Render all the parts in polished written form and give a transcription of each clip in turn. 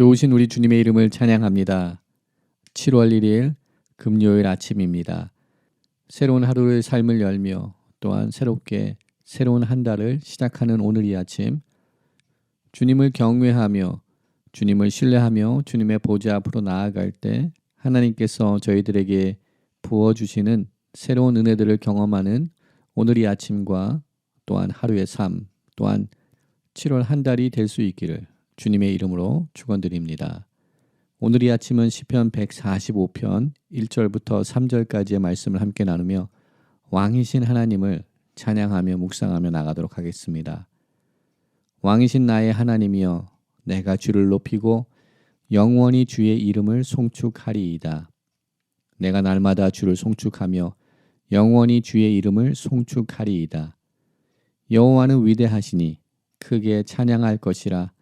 좋으신 우리 주님의 이름을 찬양합니다. 7월 1일 금요일 아침입니다. 새로운 하루의 삶을 열며 또한 새롭게 새로운 한 달을 시작하는 오늘 이 아침, 주님을 경외하며 주님을 신뢰하며 주님의 보좌 앞으로 나아갈 때 하나님께서 저희들에게 부어주시는 새로운 은혜들을 경험하는 오늘 이 아침과 또한 하루의 삶, 또한 7월 한 달이 될 수 있기를 주님의 이름으로 축원드립니다. 오늘 이 아침은 시편 145편 1절부터 3절까지의 말씀을 함께 나누며 왕이신 하나님을 찬양하며 묵상하며 나가도록 하겠습니다. 왕이신 나의 하나님이여, 내가 주를 높이고 영원히 주의 이름을 송축하리이다. 내가 날마다 주를 송축하며 영원히 주의 이름을 송축하리이다. 여호와는 위대하시니 크게 찬양할 것이라.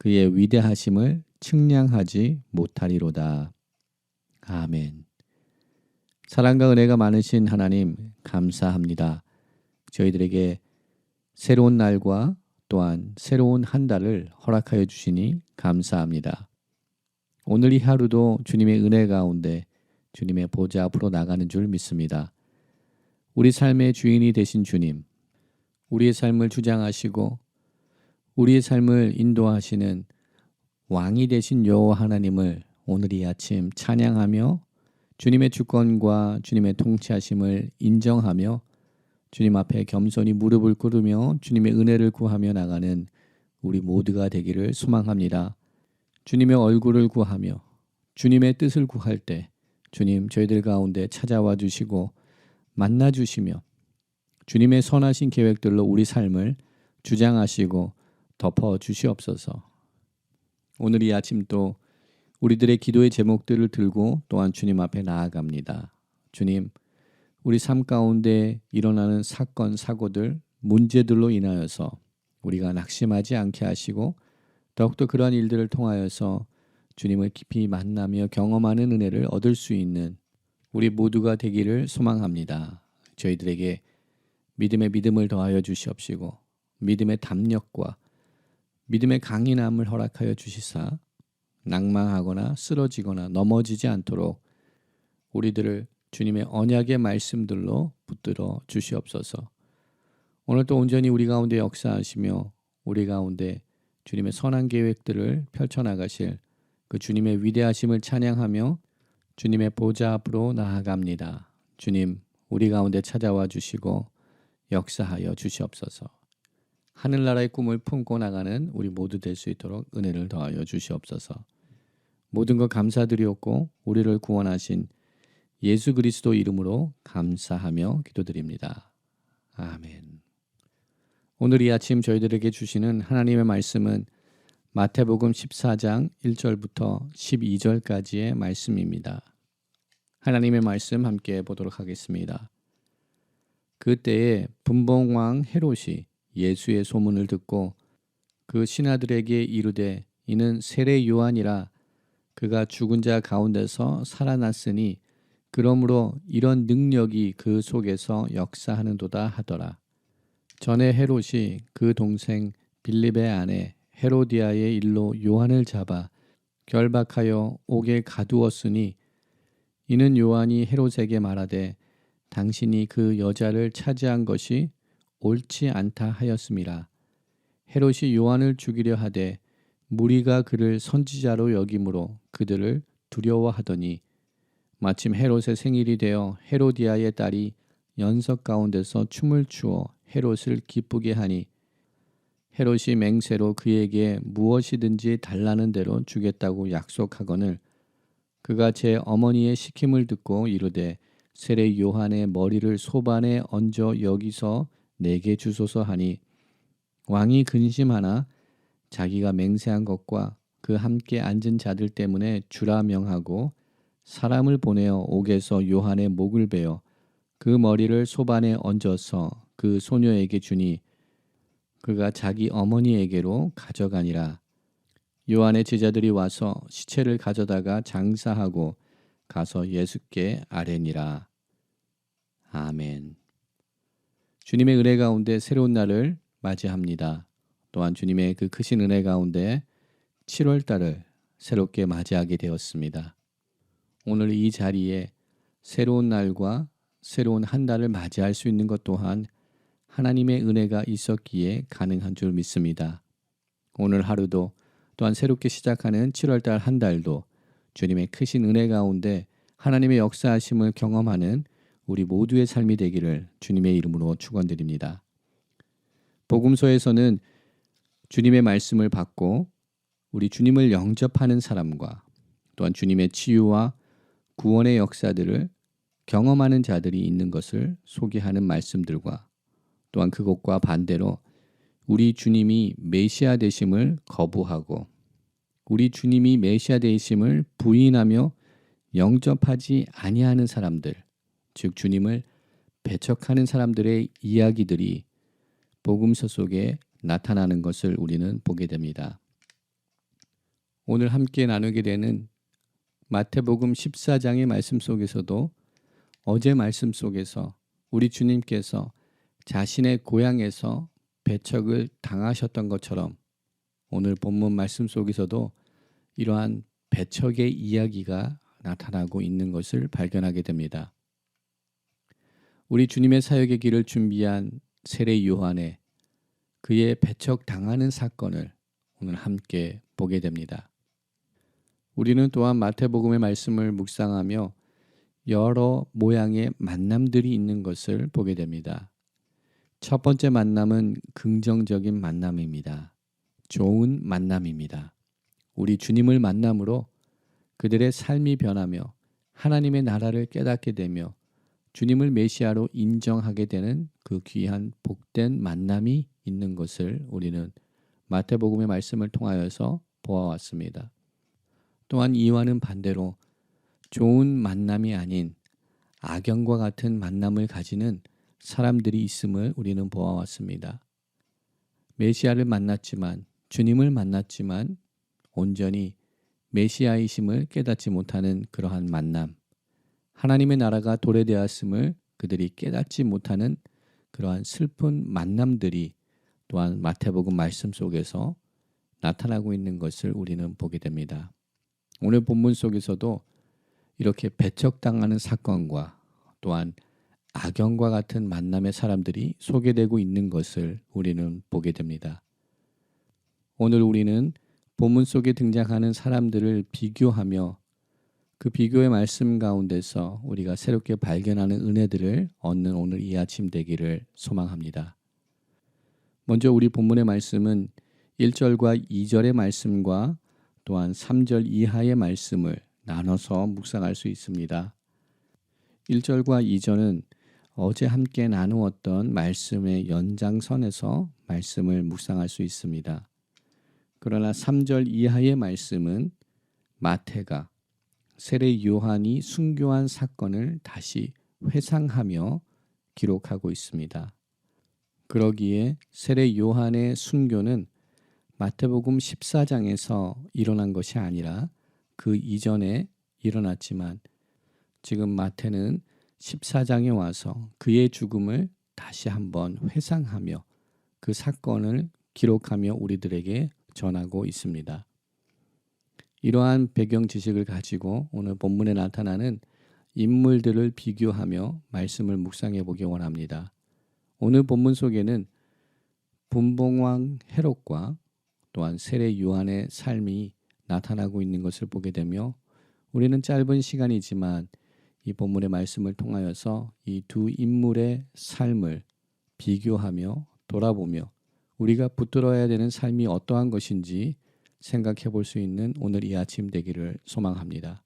그의 위대하심을 측량하지 못하리로다. 아멘. 사랑과 은혜가 많으신 하나님, 감사합니다. 저희들에게 새로운 날과 또한 새로운 한 달을 허락하여 주시니 감사합니다. 오늘 이 하루도 주님의 은혜 가운데 주님의 보좌 앞으로 나가는 줄 믿습니다. 우리 삶의 주인이 되신 주님, 우리의 삶을 주장하시고 우리의 삶을 인도하시는 왕이 되신 여호와 하나님을 오늘 이 아침 찬양하며 주님의 주권과 주님의 통치하심을 인정하며 주님 앞에 겸손히 무릎을 꿇으며 주님의 은혜를 구하며 나가는 우리 모두가 되기를 소망합니다. 주님의 얼굴을 구하며 주님의 뜻을 구할 때 주님 저희들 가운데 찾아와 주시고 만나 주시며 주님의 선하신 계획들로 우리 삶을 주장하시고 덮어 주시옵소서. 오늘 이 아침도 우리들의 기도의 제목들을 들고 또한 주님 앞에 나아갑니다. 주님, 우리 삶 가운데 일어나는 사건, 사고들, 문제들로 인하여서 우리가 낙심하지 않게 하시고 더욱더 그러한 일들을 통하여서 주님을 깊이 만나며 경험하는 은혜를 얻을 수 있는 우리 모두가 되기를 소망합니다. 저희들에게 믿음의 믿음을 더하여 주시옵시고 믿음의 담력과 믿음의 강인함을 허락하여 주시사 낭망하거나 쓰러지거나 넘어지지 않도록 우리들을 주님의 언약의 말씀들로 붙들어 주시옵소서. 오늘도 온전히 우리 가운데 역사하시며 우리 가운데 주님의 선한 계획들을 펼쳐나가실 그 주님의 위대하심을 찬양하며 주님의 보좌 앞으로 나아갑니다. 주님, 우리 가운데 찾아와 주시고 역사하여 주시옵소서. 하늘나라의 꿈을 품고 나가는 우리 모두 될 수 있도록 은혜를 더하여 주시옵소서. 모든 것 감사드리옵고 우리를 구원하신 예수 그리스도 이름으로 감사하며 기도드립니다. 아멘. 오늘 이 아침 저희들에게 주시는 하나님의 말씀은 마태복음 14장 1절부터 12절까지의 말씀입니다. 하나님의 말씀 함께 보도록 하겠습니다. 그때에 분봉왕 헤롯이 예수의 소문을 듣고 그 신하들에게 이르되 이는 세례 요한이라. 그가 죽은 자 가운데서 살아났으니 그러므로 이런 능력이 그 속에서 역사하는도다 하더라. 전에 헤롯이 그 동생 빌립의 아내 헤로디아의 일로 요한을 잡아 결박하여 옥에 가두었으니 이는 요한이 헤롯에게 말하되 당신이 그 여자를 차지한 것이 옳지 않다 하였음이라. 헤롯이 요한을 죽이려 하되 무리가 그를 선지자로 여김으로 그들을 두려워하더니 마침 헤롯의 생일이 되어 헤로디아의 딸이 연석 가운데서 춤을 추어 헤롯을 기쁘게 하니 헤롯이 맹세로 그에게 무엇이든지 달라는 대로 주겠다고 약속하거늘 그가 제 어머니의 시킴을 듣고 이르되 세례 요한의 머리를 소반에 얹어 여기서 내게 주소서 하니 왕이 근심하나 자기가 맹세한 것과 그 함께 앉은 자들 때문에 주라 명하고 사람을 보내어 옥에서 요한의 목을 베어 그 머리를 소반에 얹어서 그 소녀에게 주니 그가 자기 어머니에게로 가져가니라. 요한의 제자들이 와서 시체를 가져다가 장사하고 가서 예수께 아뢰니라. 아멘. 주님의 은혜 가운데 새로운 날을 맞이합니다. 또한 주님의 그 크신 은혜 가운데 7월 달을 새롭게 맞이하게 되었습니다. 오늘 이 자리에 새로운 날과 새로운 한 달을 맞이할 수 있는 것 또한 하나님의 은혜가 있었기에 가능한 줄 믿습니다. 오늘 하루도 또한 새롭게 시작하는 7월달 한 달도 주님의 크신 은혜 가운데 하나님의 역사하심을 경험하는 우리 모두의 삶이 되기를 주님의 이름으로 축원드립니다. 복음서에서는 주님의 말씀을 받고 우리 주님을 영접하는 사람과 또한 주님의 치유와 구원의 역사들을 경험하는 자들이 있는 것을 소개하는 말씀들과 또한 그것과 반대로 우리 주님이 메시아 되심을 거부하고 우리 주님이 메시아 되심을 부인하며 영접하지 아니하는 사람들, 즉 주님을 배척하는 사람들의 이야기들이 복음서 속에 나타나는 것을 우리는 보게 됩니다. 오늘 함께 나누게 되는 마태복음 14장의 말씀 속에서도 어제 말씀 속에서 우리 주님께서 자신의 고향에서 배척을 당하셨던 것처럼 오늘 본문 말씀 속에서도 이러한 배척의 이야기가 나타나고 있는 것을 발견하게 됩니다. 우리 주님의 사역의 길을 준비한 세례 요한의 그의 배척 당하는 사건을 오늘 함께 보게 됩니다. 우리는 또한 마태복음의 말씀을 묵상하며 여러 모양의 만남들이 있는 것을 보게 됩니다. 첫 번째 만남은 긍정적인 만남입니다. 좋은 만남입니다. 우리 주님을 만남으로 그들의 삶이 변하며 하나님의 나라를 깨닫게 되며 주님을 메시아로 인정하게 되는 그 귀한 복된 만남이 있는 것을 우리는 마태복음의 말씀을 통하여서 보아왔습니다. 또한 이와는 반대로 좋은 만남이 아닌 악연과 같은 만남을 가지는 사람들이 있음을 우리는 보아왔습니다. 메시아를 만났지만 주님을 만났지만 온전히 메시아이심을 깨닫지 못하는 그러한 만남, 하나님의 나라가 도래되었음을 그들이 깨닫지 못하는 그러한 슬픈 만남들이 또한 마태복음 말씀 속에서 나타나고 있는 것을 우리는 보게 됩니다. 오늘 본문 속에서도 이렇게 배척당하는 사건과 또한 악연과 같은 만남의 사람들이 소개되고 있는 것을 우리는 보게 됩니다. 오늘 우리는 본문 속에 등장하는 사람들을 비교하며 그 비교의 말씀 가운데서 우리가 새롭게 발견하는 은혜들을 얻는 오늘 이 아침 되기를 소망합니다. 먼저 우리 본문의 말씀은 1절과 2절의 말씀과 또한 3절 이하의 말씀을 나눠서 묵상할 수 있습니다. 1절과 2절은 어제 함께 나누었던 말씀의 연장선에서 말씀을 묵상할 수 있습니다. 그러나 3절 이하의 말씀은 마태가 세례 요한이 순교한 사건을 다시 회상하며 기록하고 있습니다. 그러기에 세례 요한의 순교는 마태복음 14장에서 일어난 것이 아니라 그 이전에 일어났지만 지금 마태는 14장에 와서 그의 죽음을 다시 한번 회상하며 그 사건을 기록하며 우리들에게 전하고 있습니다. 이러한 배경 지식을 가지고 오늘 본문에 나타나는 인물들을 비교하며 말씀을 묵상해 보기 원합니다. 오늘 본문 속에는 분봉왕 헤롯과 또한 세례 요한의 삶이 나타나고 있는 것을 보게 되며 우리는 짧은 시간이지만 이 본문의 말씀을 통하여서 이 두 인물의 삶을 비교하며 돌아보며 우리가 붙들어야 되는 삶이 어떠한 것인지 생각해 볼 수 있는 오늘 이 아침 되기를 소망합니다.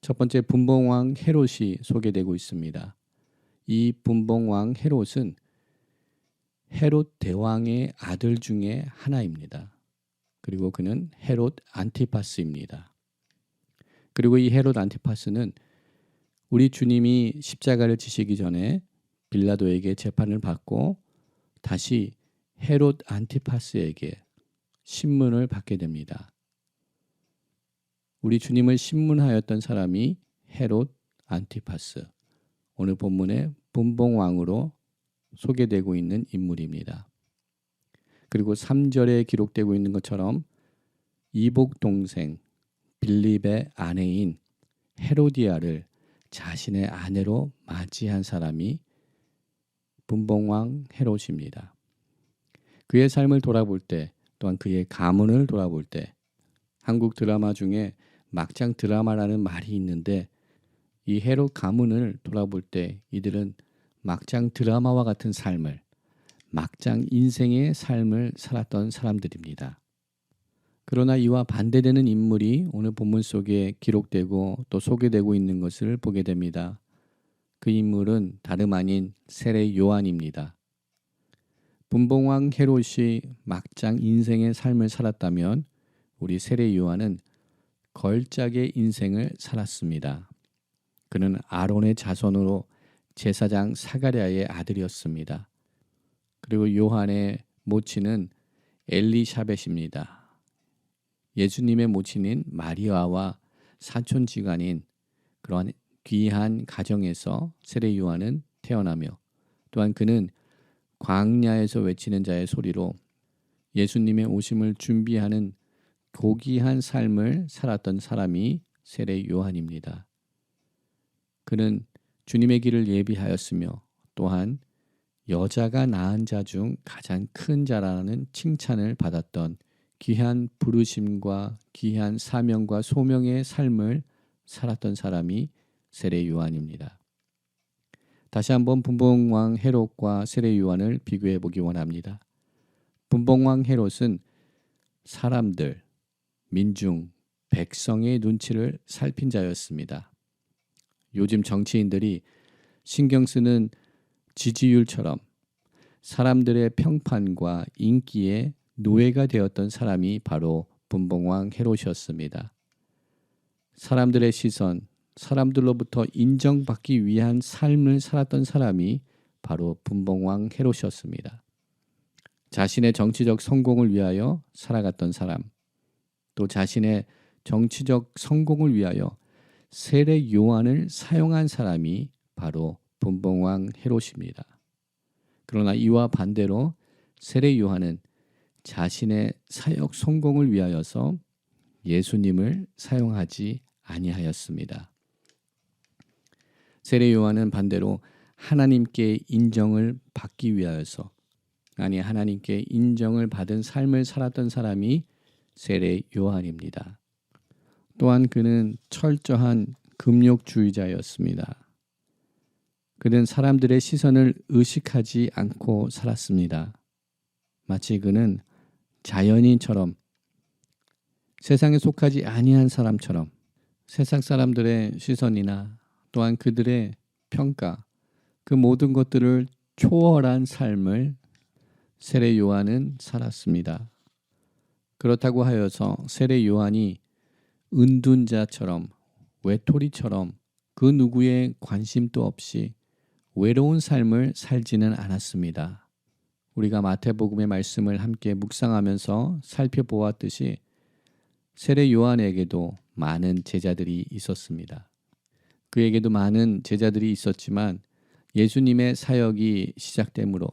첫 번째 분봉왕 헤롯이 소개되고 있습니다. 이 분봉왕 헤롯은 헤롯 대왕의 아들 중에 하나입니다. 그리고 그는 헤롯 안티파스입니다. 그리고 이 헤롯 안티파스는 우리 주님이 십자가를 지시기 전에 빌라도에게 재판을 받고 다시 헤롯 안티파스에게 신문을 받게 됩니다. 우리 주님을 신문하였던 사람이 헤롯 안티파스, 오늘 본문의 분봉왕으로 소개되고 있는 인물입니다. 그리고 3절에 기록되고 있는 것처럼 이복 동생 빌립의 아내인 헤로디아를 자신의 아내로 맞이한 사람이 분봉왕 헤롯입니다. 그의 삶을 돌아볼 때, 또한 그의 가문을 돌아볼 때, 한국 드라마 중에 막장 드라마라는 말이 있는데, 이 헤롯 가문을 돌아볼 때 이들은 막장 드라마와 같은 삶을, 막장 인생의 삶을 살았던 사람들입니다. 그러나 이와 반대되는 인물이 오늘 본문 속에 기록되고 또 소개되고 있는 것을 보게 됩니다. 그 인물은 다름 아닌 세례 요한입니다. 분봉왕 헤롯이 막장 인생의 삶을 살았다면 우리 세례 요한은 걸작의 인생을 살았습니다. 그는 아론의 자손으로 제사장 사가랴의 아들이었습니다. 그리고 요한의 모친은 엘리샤벳입니다. 예수님의 모친인 마리아와 사촌지간인 그러한 귀한 가정에서 세례 요한은 태어나며, 또한 그는 광야에서 외치는 자의 소리로 예수님의 오심을 준비하는 고귀한 삶을 살았던 사람이 세례 요한입니다. 그는 주님의 길을 예비하였으며 또한 여자가 낳은 자 중 가장 큰 자라는 칭찬을 받았던 귀한 부르심과 귀한 사명과 소명의 삶을 살았던 사람이 세례 요한입니다. 다시 한번 분봉왕 헤롯과 세례 요한을 비교해 보기 원합니다. 분봉왕 헤롯은 사람들, 민중, 백성의 눈치를 살핀 자였습니다. 요즘 정치인들이 신경 쓰는 지지율처럼 사람들의 평판과 인기에 노예가 되었던 사람이 바로 분봉왕 헤롯이었습니다. 사람들의 시선, 사람들로부터 인정받기 위한 삶을 살았던 사람이 바로 분봉왕 헤롯이었습니다. 자신의 정치적 성공을 위하여 살아갔던 사람, 또 자신의 정치적 성공을 위하여 세례 요한을 사용한 사람이 바로 분봉왕 헤롯입니다. 그러나 이와 반대로 세례 요한은 자신의 사역 성공을 위하여서 예수님을 사용하지 아니하였습니다. 세례 요한은 반대로 하나님께 인정을 받기 위하여서, 하나님께 인정을 받은 삶을 살았던 사람이 세례 요한입니다. 또한 그는 철저한 금욕주의자였습니다. 그는 사람들의 시선을 의식하지 않고 살았습니다. 마치 그는 자연인처럼, 세상에 속하지 아니한 사람처럼 세상 사람들의 시선이나 또한 그들의 평가, 그 모든 것들을 초월한 삶을 세례 요한은 살았습니다. 그렇다고 하여서 세례 요한이 은둔자처럼, 외톨이처럼 그 누구의 관심도 없이 외로운 삶을 살지는 않았습니다. 우리가 마태복음의 말씀을 함께 묵상하면서 살펴보았듯이 세례 요한에게도 많은 제자들이 있었습니다. 그에게도 많은 제자들이 있었지만 예수님의 사역이 시작되므로,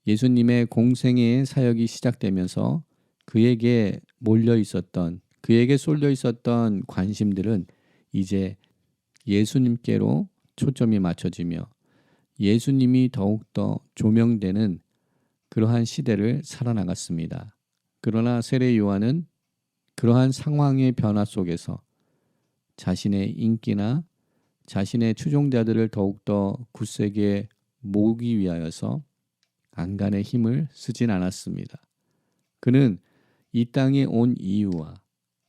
예수님의 공생애의 사역이 시작되면서 그에게 몰려 있었던, 그에게 쏠려 있었던 관심들은 이제 예수님께로 초점이 맞춰지며 예수님이 더욱더 조명되는 그러한 시대를 살아나갔습니다. 그러나 세례 요한은 그러한 상황의 변화 속에서 자신의 인기나 자신의 추종자들을 더욱더 굳세게 모으기 위하여서 안간의 힘을 쓰진 않았습니다. 그는 이 땅에 온 이유와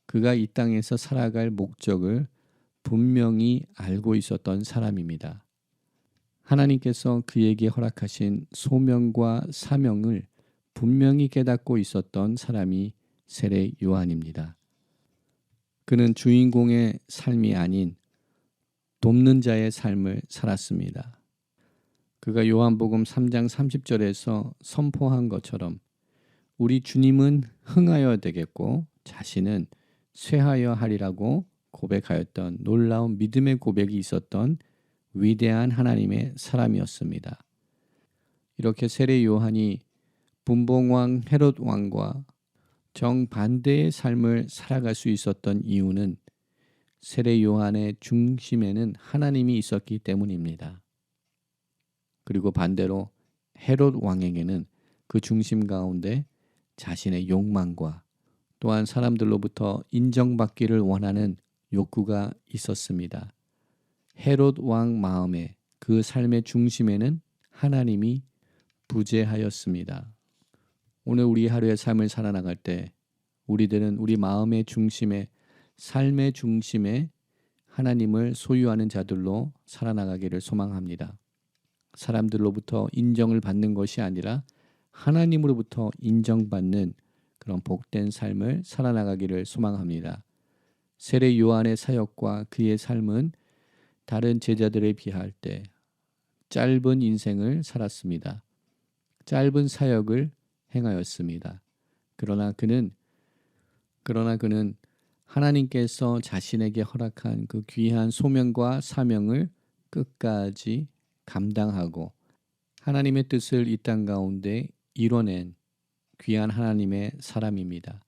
그가 이 땅에서 살아갈 목적을 분명히 알고 있었던 사람입니다. 하나님께서 그에게 허락하신 소명과 사명을 분명히 깨닫고 있었던 사람이 세례 요한입니다. 그는 주인공의 삶이 아닌 돕는 자의 삶을 살았습니다. 그가 요한복음 3장 30절에서 선포한 것처럼 우리 주님은 흥하여 되겠고 자신은 쇠하여 하리라고 고백하였던 놀라운 믿음의 고백이 있었던 위대한 하나님의 사람이었습니다. 이렇게 세례 요한이 분봉왕 헤롯 왕과 정반대의 삶을 살아갈 수 있었던 이유는 세례 요한의 중심에는 하나님이 있었기 때문입니다. 그리고 반대로 헤롯 왕에게는 그 중심 가운데 자신의 욕망과 또한 사람들로부터 인정받기를 원하는 욕구가 있었습니다. 헤롯 왕 마음에 그 삶의 중심에는 하나님이 부재하였습니다. 오늘 우리 하루의 삶을 살아나갈 때 우리들은 우리 마음의 중심에, 삶의 중심에 하나님을 소유하는 자들로 살아나가기를 소망합니다. 사람들로부터 인정을 받는 것이 아니라 하나님으로부터 인정받는 그런 복된 삶을 살아나가기를 소망합니다. 세례 요한의 사역과 그의 삶은 다른 제자들에 비할 때 짧은 인생을 살았습니다. 짧은 사역을 행하였습니다. 그러나 그는 하나님께서 자신에게 허락한 그 귀한 소명과 사명을 끝까지 감당하고 하나님의 뜻을 이 땅 가운데 이뤄낸 귀한 하나님의 사람입니다.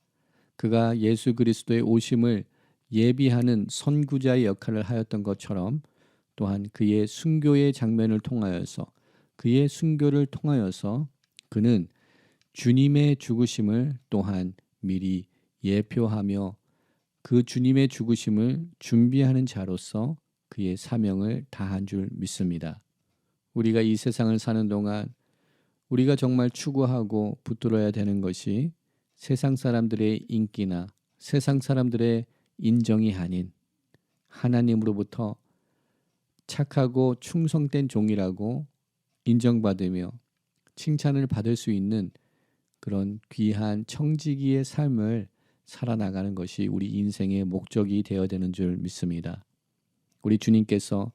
그가 예수 그리스도의 오심을 예비하는 선구자의 역할을 하였던 것처럼 또한 그의 순교의 장면을 통하여서 그의 순교를 통하여서 그는 주님의 죽으심을 또한 미리 예표하며 그 주님의 죽으심을 준비하는 자로서 그의 사명을 다한 줄 믿습니다. 우리가 이 세상을 사는 동안 우리가 정말 추구하고 붙들어야 되는 것이 세상 사람들의 인기나 세상 사람들의 인정이 아닌 하나님으로부터 착하고 충성된 종이라고 인정받으며 칭찬을 받을 수 있는 그런 귀한 청지기의 삶을 살아나가는 것이 우리 인생의 목적이 되어야 되는 줄 믿습니다. 우리 주님께서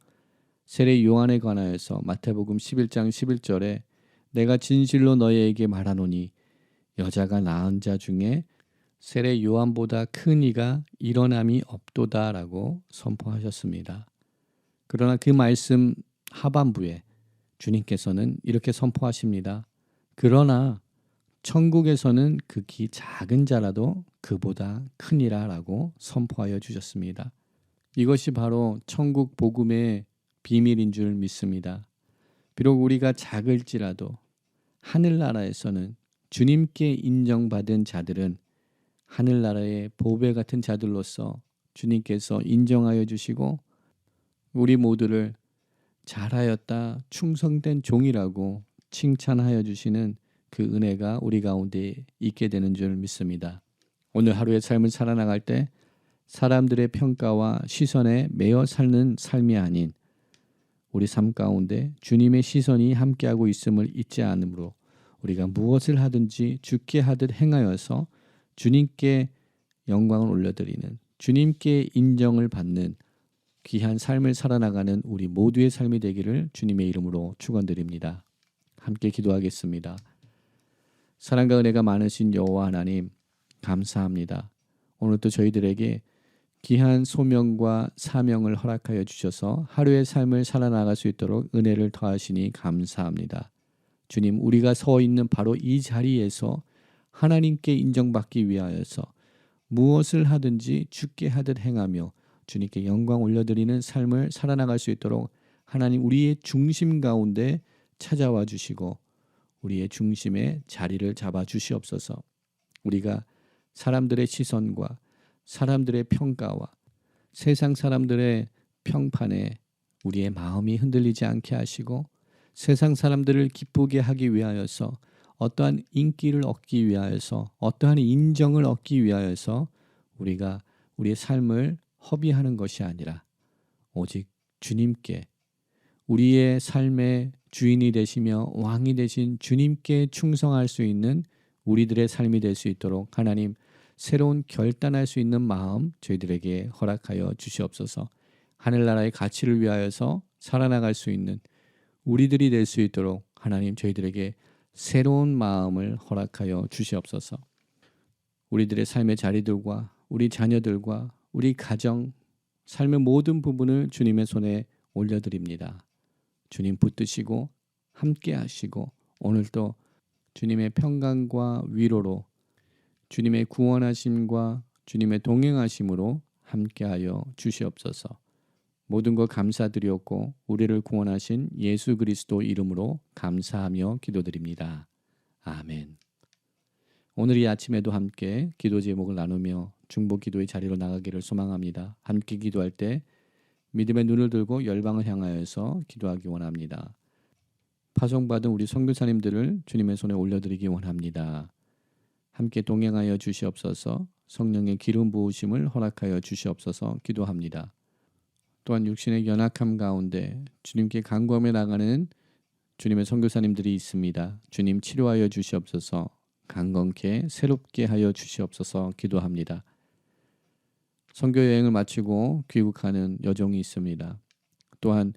세례 요한에 관하여서 마태복음 11장 11절에 내가 진실로 너희에게 말하노니 여자가 낳은 자 중에 세례 요한보다 큰 이가 일어남이 없도다라고 선포하셨습니다. 그러나 그 말씀 하반부에 주님께서는 이렇게 선포하십니다. 그러나 천국에서는 극히 작은 자라도 그보다 크니라라고 선포하여 주셨습니다. 이것이 바로 천국 복음의 비밀인 줄 믿습니다. 비록 우리가 작을지라도 하늘나라에서는 주님께 인정받은 자들은 하늘나라의 보배 같은 자들로서 주님께서 인정하여 주시고 우리 모두를 잘하였다 충성된 종이라고 칭찬하여 주시는 그 은혜가 우리 가운데 있게 되는 줄 믿습니다. 오늘 하루의 삶을 살아나갈 때 사람들의 평가와 시선에 매여 사는 삶이 아닌 우리 삶 가운데 주님의 시선이 함께하고 있음을 잊지 않으므로 우리가 무엇을 하든지 주께 하듯 행하여서 주님께 영광을 올려드리는 주님께 인정을 받는 귀한 삶을 살아나가는 우리 모두의 삶이 되기를 주님의 이름으로 축원드립니다. 함께 기도하겠습니다. 사랑과 은혜가 많으신 여호와 하나님 감사합니다. 오늘도 저희들에게 귀한 소명과 사명을 허락하여 주셔서 하루의 삶을 살아나갈 수 있도록 은혜를 더하시니 감사합니다. 주님, 우리가 서 있는 바로 이 자리에서 하나님께 인정받기 위하여서 무엇을 하든지 주께 하듯 행하며 주님께 영광 올려드리는 삶을 살아나갈 수 있도록 하나님 우리의 중심 가운데 찾아와 주시고 우리의 중심에 자리를 잡아 주시옵소서. 우리가 사람들의 시선과 사람들의 평가와 세상 사람들의 평판에 우리의 마음이 흔들리지 않게 하시고 세상 사람들을 기쁘게 하기 위하여서 어떠한 인기를 얻기 위하여서 어떠한 인정을 얻기 위하여서 우리가 우리의 삶을 허비하는 것이 아니라 오직 주님께 우리의 삶의 주인이 되시며 왕이 되신 주님께 충성할 수 있는 우리들의 삶이 될 수 있도록 하나님 새로운 결단할 수 있는 마음 저희들에게 허락하여 주시옵소서. 하늘나라의 가치를 위하여서 살아나갈 수 있는 우리들이 될 수 있도록 하나님 저희들에게 새로운 마음을 허락하여 주시옵소서. 우리들의 삶의 자리들과 우리 자녀들과 우리 가정, 삶의 모든 부분을 주님의 손에 올려드립니다. 주님 붙드시고 함께 하시고 오늘도 주님의 평강과 위로로 주님의 구원하심과 주님의 동행하심으로 함께하여 주시옵소서. 모든 것 감사드렸고 우리를 구원하신 예수 그리스도 이름으로 감사하며 기도드립니다. 아멘. 오늘 이 아침에도 함께 기도 제목을 나누며 중보 기도의 자리로 나가기를 소망합니다. 함께 기도할 때 믿음의 눈을 들고 열방을 향하여서 기도하기 원합니다. 파송받은 우리 선교사님들을 주님의 손에 올려드리기 원합니다. 함께 동행하여 주시옵소서. 성령의 기름 부으심을 허락하여 주시옵소서 기도합니다. 또한 육신의 연약함 가운데 주님께 간구하며 나가는 주님의 선교사님들이 있습니다. 주님 치료하여 주시옵소서. 강건케 새롭게 하여 주시옵소서 기도합니다. 선교 여행을 마치고 귀국하는 여종이 있습니다. 또한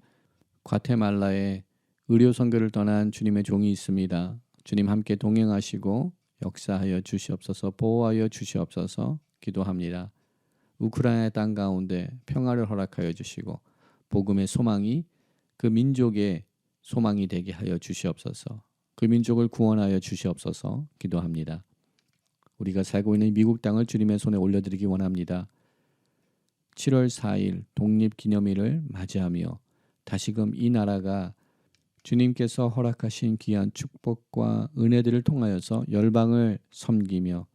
과테말라에 의료 선교를 떠난 주님의 종이 있습니다. 주님 함께 동행하시고 역사하여 주시옵소서. 보호하여 주시옵소서 기도합니다. 우크라이나 땅 가운데 평화를 허락하여 주시고 복음의 소망이 그 민족의 소망이 되게 하여 주시옵소서. 그 민족을 구원하여 주시옵소서 기도합니다. 우리가 살고 있는 미국 땅을 주님의 손에 올려드리기 원합니다. 7월 4일 독립기념일을 맞이하며 다시금 이 나라가 주님께서 허락하신 귀한 축복과 은혜들을 통하여서 열방을 섬기며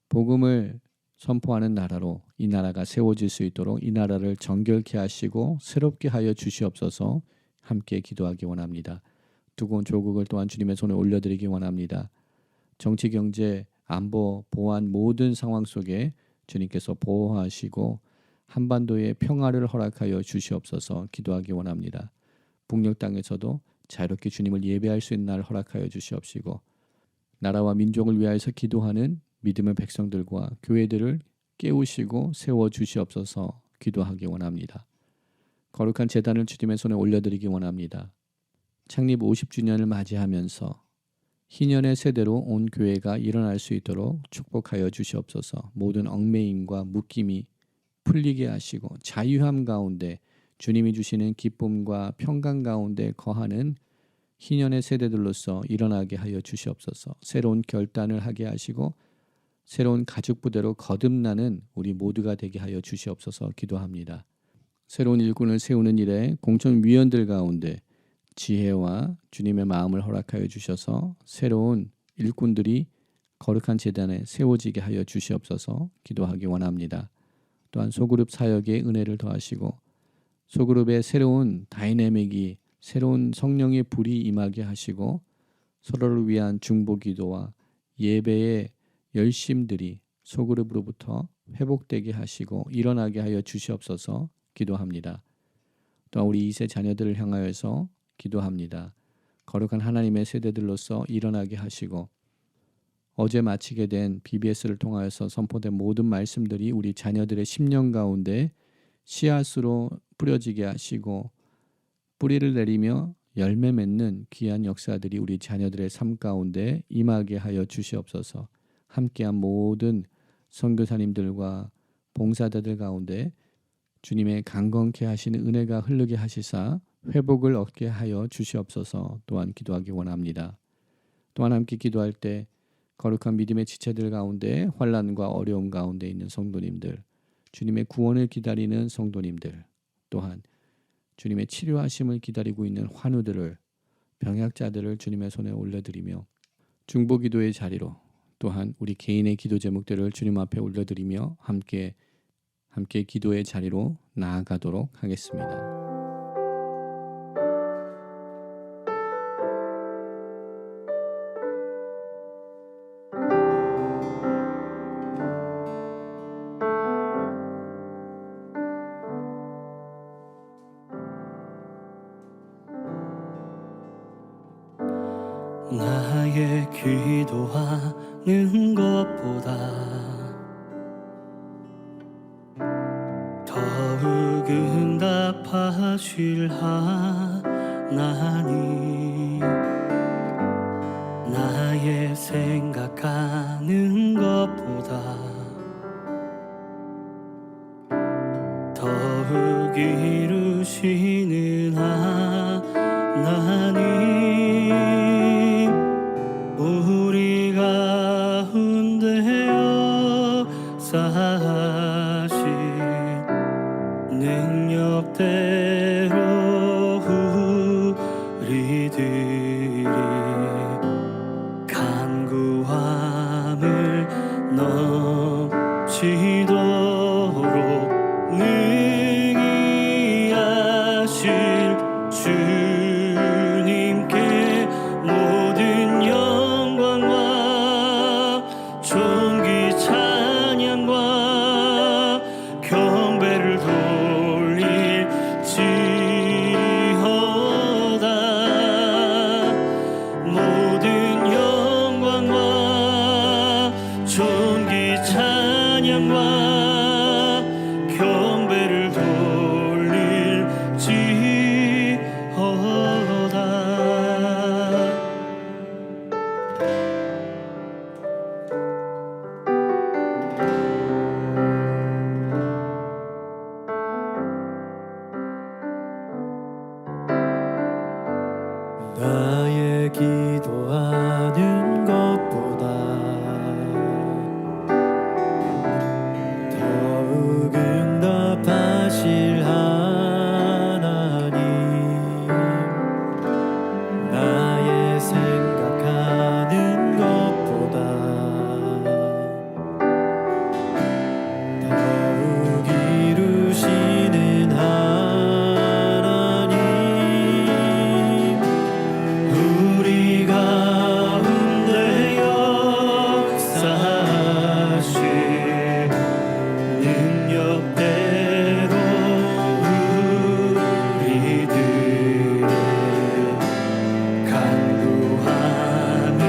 복음을 선포하는 나라로 이 나라가 세워질 수 있도록 이 나라를 정결케 하시고 새롭게 하여 주시옵소서 함께 기도하기 원합니다. 두고온 조국을 또한 주님의 손에 올려드리기 원합니다. 정치, 경제, 안보, 보안 모든 상황 속에 주님께서 보호하시고 한반도의 평화를 허락하여 주시옵소서 기도하기 원합니다. 북녘 땅에서도 자유롭게 주님을 예배할 수 있는 날 허락하여 주시옵시고 나라와 민족을 위하여서 기도하는 믿음의 백성들과 교회들을 깨우시고 세워 주시옵소서 기도하기 원합니다. 거룩한 제단을 주님의 손에 올려드리기 원합니다. 창립 50주년을 맞이하면서 희년의 세대로 온 교회가 일어날 수 있도록 축복하여 주시옵소서. 모든 얽매임과 묶임이 풀리게 하시고 자유함 가운데 주님이 주시는 기쁨과 평강 가운데 거하는 희년의 세대들로서 일어나게 하여 주시옵소서. 새로운 결단을 하게 하시고 새로운 가죽 부대로 거듭나는 우리 모두가 되게 하여 주시옵소서 기도합니다. 새로운 일꾼을 세우는 일에 공천위원들 가운데 지혜와 주님의 마음을 허락하여 주셔서 새로운 일꾼들이 거룩한 제단에 세워지게 하여 주시옵소서 기도하기 원합니다. 또한 소그룹 사역에 은혜를 더하시고 소그룹의 새로운 다이내믹이 새로운 성령의 불이 임하게 하시고 서로를 위한 중보기도와 예배의 열심들이 소그룹으로부터 회복되게 하시고 일어나게 하여 주시옵소서 기도합니다. 또한 우리 2세 자녀들을 향하여서 기도합니다. 거룩한 하나님의 세대들로서 일어나게 하시고 어제 마치게 된 BBS를 통하여서 선포된 모든 말씀들이 우리 자녀들의 심령 가운데 씨앗으로 뿌려지게 하시고 뿌리를 내리며 열매 맺는 귀한 역사들이 우리 자녀들의 삶 가운데 임하게 하여 주시옵소서. 함께한 모든 선교사님들과 봉사자들 가운데 주님의 강건케 하시는 은혜가 흐르게 하시사 회복을 얻게 하여 주시옵소서 또한 기도하기 원합니다. 또한 함께 기도할 때 거룩한 믿음의 지체들 가운데 환난과 어려움 가운데 있는 성도님들, 주님의 구원을 기다리는 성도님들, 또한 주님의 치료하심을 기다리고 있는 환우들을 병약자들을 주님의 손에 올려드리며 중보기도의 자리로 또한 우리 개인의 기도 제목들을 주님 앞에 올려드리며 함께 기도의 자리로 나아가도록 하겠습니다. 나의 기도하는 것보다 더욱 응답하실 하나님, 나의 생각하는 것보다 더욱 이루시는 하나님, 우리 가운데 뜻대로 우리들이 간구함을 넘치도록 능히 하실 주님께 모든 영광과 존귀 찬양과 경배를 돌릴지어다. 모든 영광과 존귀 찬양과 경배를 돌릴지어다. 나의 기도하는 것보다 더욱 응답하실 하나님, 나의 생각하는 것보다 더욱 이루시는 하나님, 우리 가운데 역사하실 능력대로 우리들의 간구함을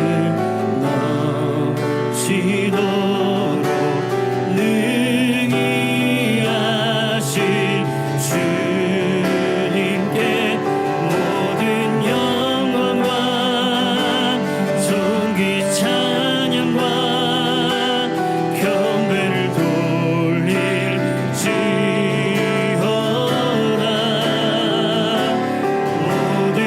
넘치도록 능히 하실 주님께 모든 영광과 존귀 찬양과 경배를 돌릴지어다. 모든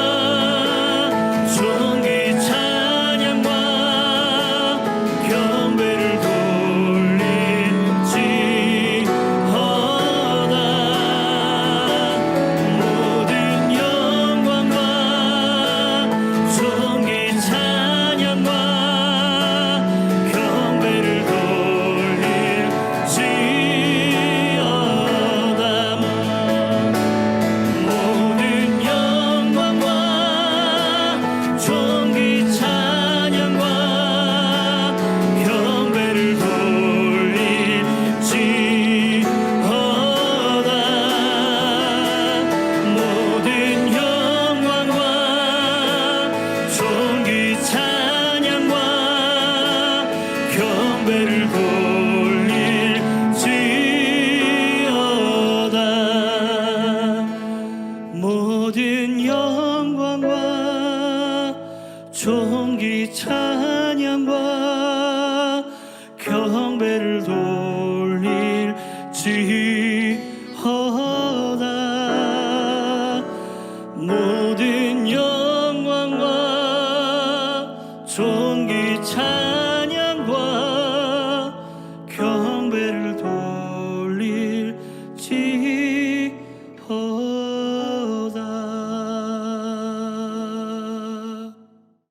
영광과 존귀 찬양과 경배를 돌릴지어다. 모든 영광과 존귀 찬양과 경배를 돌릴지어다. 모든 영광과 존귀 찬양과